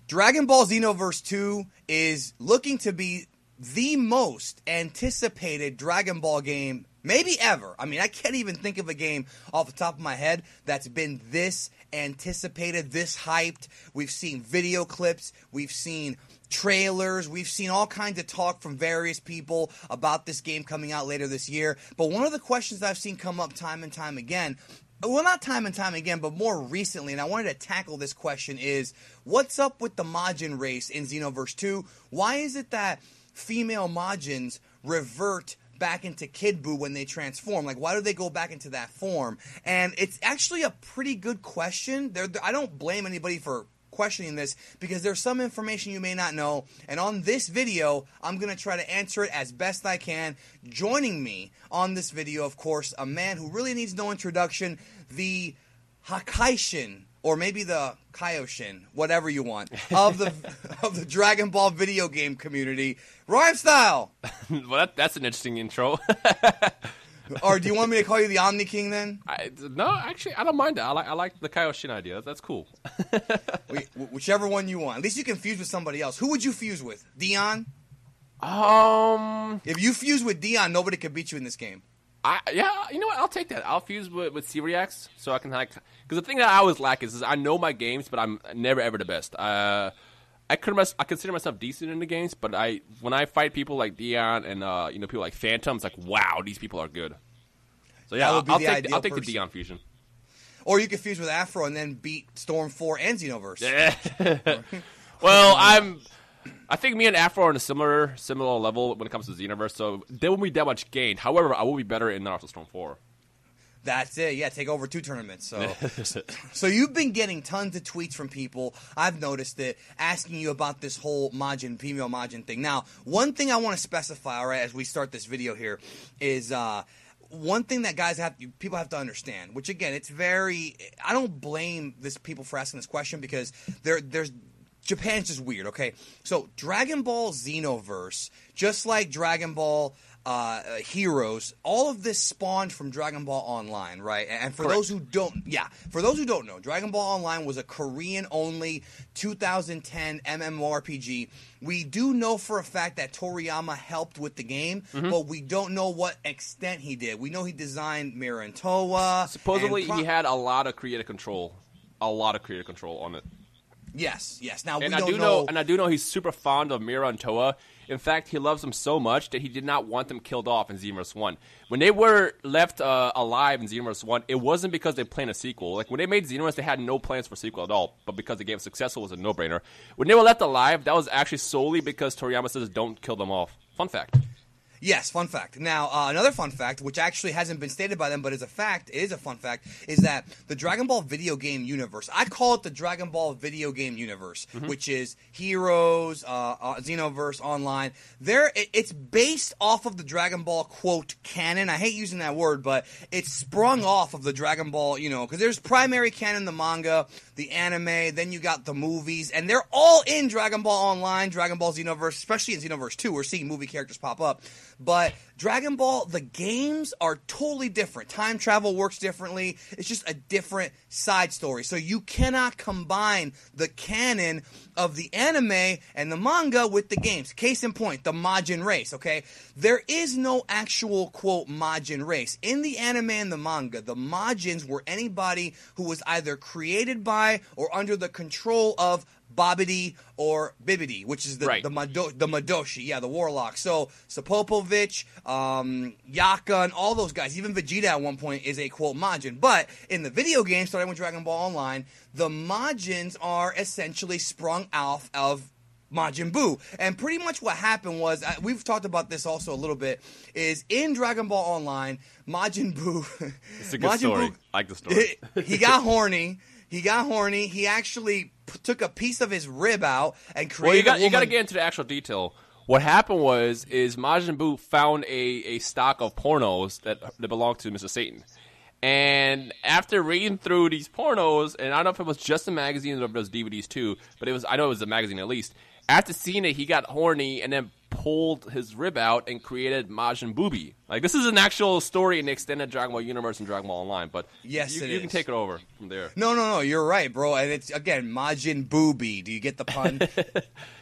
Dragon Ball Xenoverse 2 is looking to be the most anticipated Dragon Ball game maybe ever. I mean, I can't even think of a game off the top of my head that's been this anticipated, this hyped. We've seen video clips, we've seen trailers, we've seen all kinds of talk from various people about this game coming out later this year. But one of the questions I've seen come up time and time again, well, not time and time again, but more recently, and I wanted to tackle this question, is what's up with the Majin race in Xenoverse 2? Why is it that female Majins revert back into Kid Buu when they transform? Like, why do they go back into that form? And it's actually a pretty good question. I don't blame anybody for questioning this, because there's some information you may not know, and on this video I'm going to try to answer it as best I can. Joining me on this video, of course, a man who really needs no introduction, the Hakaishin, or maybe the Kaioshin, whatever you want, of the Dragon Ball video game community, Rhyme Style. Well, that's an interesting intro. Or do you want me to call you the Omni King then? No, actually, I don't mind that. I like the Kaioshin idea. That's cool. Whichever one you want. At least you can fuse with somebody else. Who would you fuse with? Dion? If you fuse with Dion, nobody can beat you in this game. Yeah, you know what? I'll take that. I'll fuse with Cyriax, so I can because the thing that I always lack is I know my games, but I'm never ever the best. I consider myself decent in the games, but when I fight people like Dion and people like Phantom, it's like, wow, these people are good. So yeah, I'll take the Dion fusion. Or you could fuse with Afro and then beat Storm 4 and Xenoverse. Yeah. Well, I think me and Afro are on a similar level when it comes to Xenoverse, so there won't be that much gain. However, I will be better in Naruto Storm 4. That's it. Yeah, take over 2 tournaments. So you've been getting tons of tweets from people. I've noticed it, asking you about this whole female Majin thing. Now, one thing I want to specify, all right, as we start this video here, is one thing that people have to understand. Which again, I don't blame people for asking this question, because there's Japan's just weird. Okay, so Dragon Ball Xenoverse, just like Dragon Ball Heroes, all of this spawned from Dragon Ball Online, right? And for those who don't know, Dragon Ball Online was a Korean-only 2010 MMORPG. We do know for a fact that Toriyama helped with the game, but we don't know what extent he did. We know he designed Mira and Towa. Supposedly, he had a lot of creative control on it. Yes. Now, I do know he's super fond of Mira and Towa. In fact, he loves them so much that he did not want them killed off in Xenoverse 1. When they were left alive in Xenoverse 1, it wasn't because they planned a sequel. Like, when they made Xenoverse, they had no plans for a sequel at all, but because the game was successful, it was a no-brainer. When they were left alive, that was actually solely because Toriyama says don't kill them off. Fun fact. Yes, fun fact. Now, another fun fact, which actually hasn't been stated by them, but is a fun fact, is that the Dragon Ball video game universe, I call it the Dragon Ball video game universe, which is Heroes, Xenoverse, Online. It's based off of the Dragon Ball, quote, canon. I hate using that word, but it's sprung off of the Dragon Ball, because there's primary canon, the manga, the anime, then you got the movies, and they're all in Dragon Ball Online, Dragon Ball Xenoverse, especially in Xenoverse 2. We're seeing movie characters pop up. But Dragon Ball, the games are totally different. Time travel works differently. It's just a different side story. So you cannot combine the canon of the anime and the manga with the games. Case in point, the Majin race, okay? There is no actual, quote, Majin race. In the anime and the manga, the Majins were anybody who was either created by or under the control of Babidi or Bibidi, which is the Madoshi, the warlock. So Popovich, Yaka, and all those guys, even Vegeta at one point is a, quote, Majin. But in the video game, starting with Dragon Ball Online, the Majins are essentially sprung out of Majin Buu. And pretty much what happened was, we've talked about this also a little bit, is in Dragon Ball Online, Majin Buu... It's a good story. I like the story. He got horny. He actually took a piece of his rib out and created a woman. You got to get into the actual detail. What happened was Majin Buu found a stock of pornos that belonged to Mr. Satan. And after reading through these pornos, and I don't know if it was just a magazine or if it was DVDs too, but I know it was a magazine at least. After seeing it, he got horny and then pulled his rib out and created Majin Booby. Like, this is an actual story in the extended Dragon Ball universe and Dragon Ball Online. But yes, you can take it over from there. No, you're right, bro. And it's, again, Majin Booby. Do you get the pun?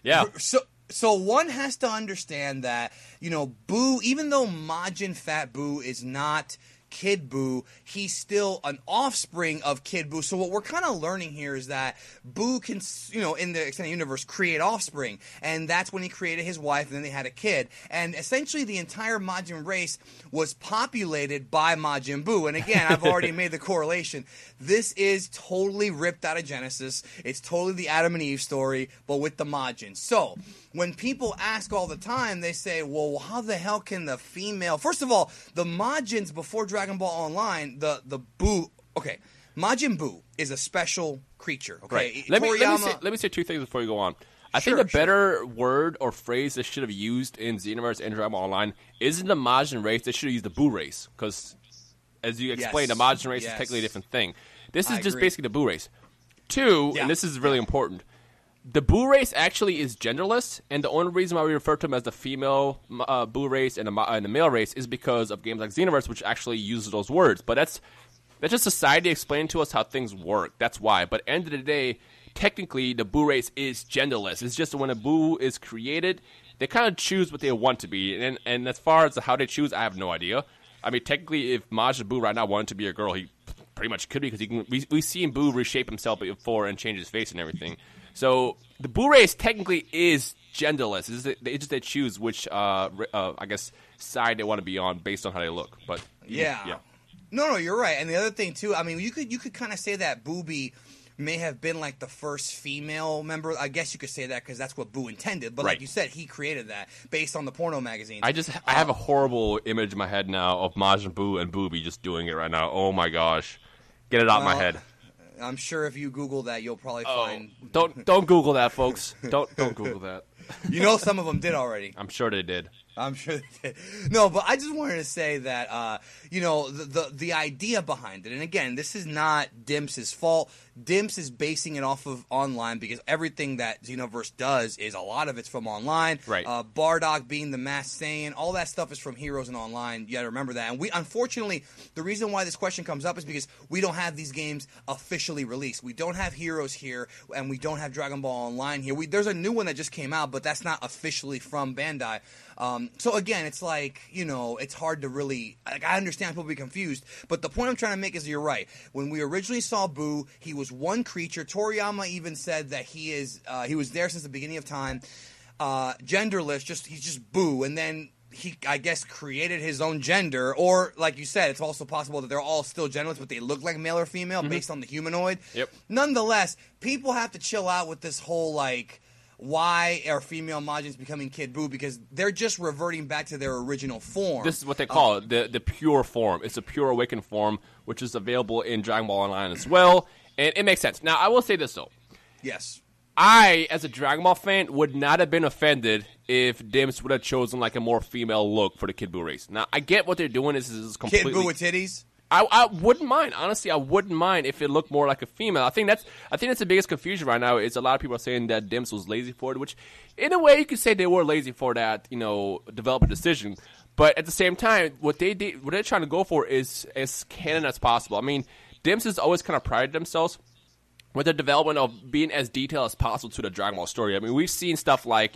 Yeah. So one has to understand that, Boo, even though Majin Fat Boo is not Kid Boo, he's still an offspring of Kid Boo. So what we're kind of learning here is that Boo can, in the extended universe, create offspring. And that's when he created his wife, and then they had a kid. And essentially the entire Majin race was populated by Majin Buu. And again, I've already made the correlation. This is totally ripped out of Genesis. It's totally the Adam and Eve story, but with the Majin. So when people ask all the time, they say, well, how the hell can the female... First of all, the Majins before Dragon Ball Online, the Buu... Okay, Majin Buu is a special creature. Okay, right. Let me say two things before you go on. I think a better word or phrase they should have used in Xenoverse and Dragon Ball Online isn't the Majin race. They should have used the Buu race, because, as you explained, the Majin race is technically a different thing. This is just basically the Buu race. Two, and this is really important, the Buu race actually is genderless, and the only reason why we refer to them as the female Buu race and the male race is because of games like Xenoverse, which actually uses those words. But that's just society explaining to us how things work. That's why. But at the end of the day, technically, the Buu race is genderless. It's just when a Buu is created, they kind of choose what they want to be. And as far as how they choose, I have no idea. I mean, technically, if Majin Buu right now wanted to be a girl, he pretty much could be, because we've seen Buu reshape himself before and change his face and everything. So the Buu race technically is genderless. It's just they choose which, I guess, side they want to be on based on how they look. But yeah. No, you're right. And the other thing too, I mean, you could kind of say that Booby may have been like the first female member. I guess you could say that because that's what Boo intended. But like you said, he created that based on the porno magazines. I have a horrible image in my head now of Majin Buu and Booby just doing it right now. Oh my gosh, get it out of my head. I'm sure if you Google that, you'll probably find. Don't Google that, folks. Don't Google that. Some of them did already. I'm sure they did. I'm sure they did. No, but I just wanted to say that, the idea behind it, and again, this is not Dimps' fault. Dimps is basing it off of online because everything that Xenoverse does is a lot of it's from online. Right. Bardock being the Masked Saiyan, all that stuff is from Heroes and Online. You got to remember that. And unfortunately, the reason why this question comes up is because we don't have these games officially released. We don't have Heroes here, and we don't have Dragon Ball Online here. There's a new one that just came out, but that's not officially from Bandai. So again, it's like, it's hard to really, I understand people be confused, but the point I'm trying to make is you're right. When we originally saw Boo, he was one creature. Toriyama even said that he was there since the beginning of time, genderless, he's just Boo, and then he, I guess, created his own gender, or like you said, it's also possible that they're all still genderless, but they look like male or female based on the humanoid. Yep. Nonetheless, people have to chill out with this whole, why are female Majins becoming Kid Buu? Because they're just reverting back to their original form. This is what they call it, the pure form. It's a pure awakened form, which is available in Dragon Ball Online as well. And it makes sense. Now, I will say this, though. Yes. I, as a Dragon Ball fan, would not have been offended if Dimps would have chosen, a more female look for the Kid Buu race. Now, I get what they're doing. This is completely... Kid Buu with titties? I wouldn't mind. Honestly, I wouldn't mind if it looked more like a female. I think that's the biggest confusion right now. Is a lot of people are saying that Dimps was lazy for it, which, in a way, you could say they were lazy for that, develop a decision. But at the same time, what they're trying to go for is as canon as possible. I mean, Dimps has always kind of prided themselves with the development of being as detailed as possible to the Dragon Ball story. I mean, we've seen stuff like,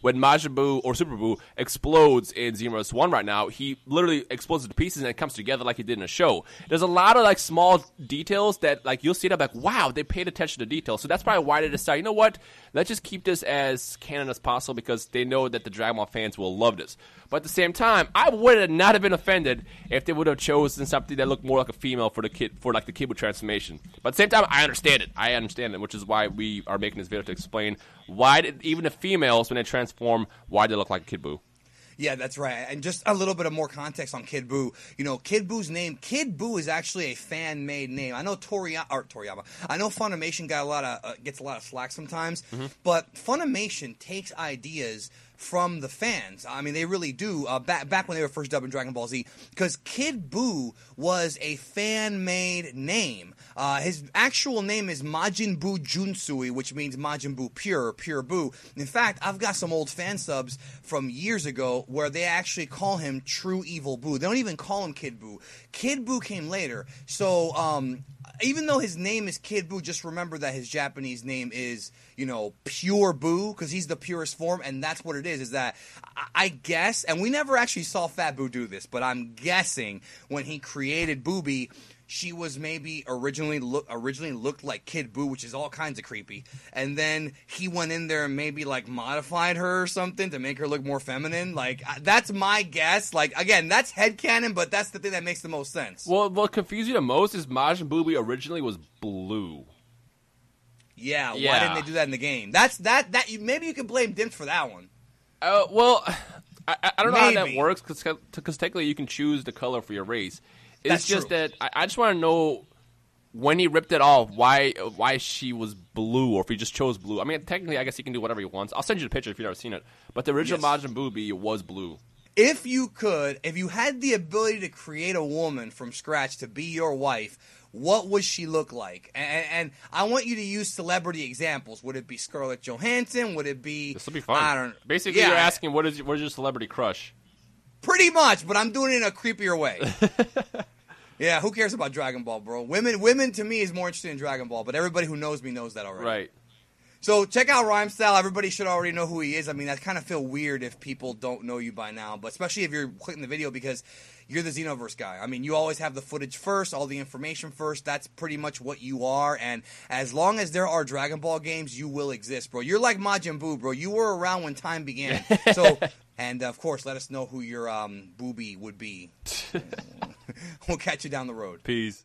when Majin Buu or Super Buu explodes in Xenoverse 1 right now, he literally explodes into pieces and it comes together like he did in a show. There's a lot of, small details that, you'll see that, wow, they paid attention to detail. So that's probably why they decided, you know what, let's just keep this as canon as possible because they know that the Dragon Ball fans will love this. But at the same time, I would not have been offended if they would have chosen something that looked more like a female for the Kid Buu transformation. But at the same time, I understand it, which is why we are making this video to explain why even the females, when they transform, why they look like Kid Buu. Yeah, that's right. And just a little bit of more context on Kid Buu. Kid Buu's name, Kid Buu is actually a fan-made name. I know Toriyama. I know Funimation gets a lot of slack sometimes, but Funimation takes ideas from the fans. I mean, they really do. Back when they were first dubbing Dragon Ball Z, because Kid Buu was a fan-made name. His actual name is Majin Buu Junsui, which means Majin Buu Pure Buu. In fact, I've got some old fan subs from years ago where they actually call him True Evil Buu. They don't even call him Kid Buu. Kid Buu came later. So, even though his name is Kid Buu, just remember that his Japanese name is, Pure Buu, because he's the purest form, and that's what it is that I guess, and we never actually saw Fat Buu do this, but I'm guessing when he created Booby, she was maybe originally looked like Kid Buu, which is all kinds of creepy. And then he went in there and maybe like modified her or something to make her look more feminine. Like that's my guess. Like again, that's headcanon, but that's the thing that makes the most sense. Well, what confused you the most is Majin Buu originally was blue. Yeah, why didn't they do that in the game? Maybe you could blame Dimps for that one. Well, I don't know how that Maybe. works because technically you can choose the color for your race. It's That's just true. that I just want to know when he ripped it off, why she was blue, or if he just chose blue. I mean, technically, I guess he can do whatever he wants. I'll send you the picture if you've never seen it. But the original Yes. Majin Buu was blue. If you had the ability to create a woman from scratch to be your wife, what would she look like? And I want you to use celebrity examples. Would it be Scarlett Johansson? Would it be... This will be fun. I don't... Basically, Yeah, you're asking what is your celebrity crush? Pretty much, but I'm doing it in a creepier way. Yeah, who cares about Dragon Ball, bro? Women to me is more interested in Dragon Ball, but everybody who knows me knows that already. Right. So check out Rhyme Style. Everybody should already know who he is. I mean, I kind of feel weird if people don't know you by now, but especially if you're clicking the video because you're the Xenoverse guy. I mean, you always have the footage first, all the information first. That's pretty much what you are, and as long as there are Dragon Ball games, you will exist, bro. You're like Majin Buu, bro. You were around when time began. So, and of course, let us know who your booby would be. We'll catch you down the road. Peace.